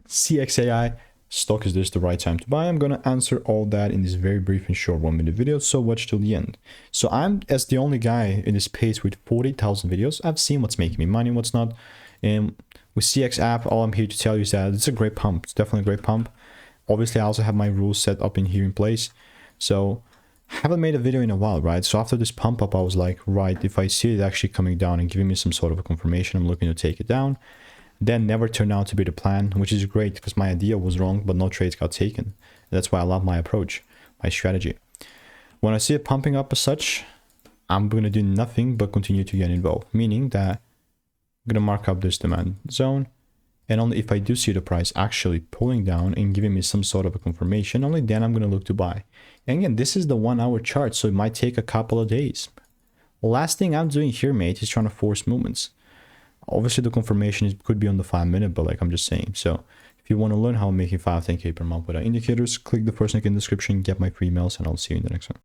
CXAI stock, is this the right time to buy? I'm going to answer all that in this very brief and short 1-minute video, so watch till the end. So I'm, as the only guy in this space with 40,000 videos, I've seen what's making me money, what's not. And with CXApp, all I'm here to tell you is that it's a great pump. It's definitely a great pump. Obviously, I also have my rules set up in here in place. So I haven't made a video in a while, right? So after this pump up, I was like, right, if I see it actually coming down and giving me some sort of a confirmation, I'm looking to take it down. Then never turned out to be the plan, which is great because my idea was wrong, but no trades got taken. That's why I love my approach, my strategy. When I see it pumping up as such, I'm going to do nothing but continue to get involved, meaning that I'm going to mark up this demand zone. And only if I do see the price actually pulling down and giving me some sort of a confirmation, only then I'm going to look to buy. And again, this is the 1-hour chart, so it might take a couple of days. The last thing I'm doing here, mate, is trying to force movements. Obviously, the confirmation could be on the 5-minute, but like I'm just saying. So if you want to learn how I'm making 5-10K per month without indicators, click the first link in the description, get my free emails, and I'll see you in the next one.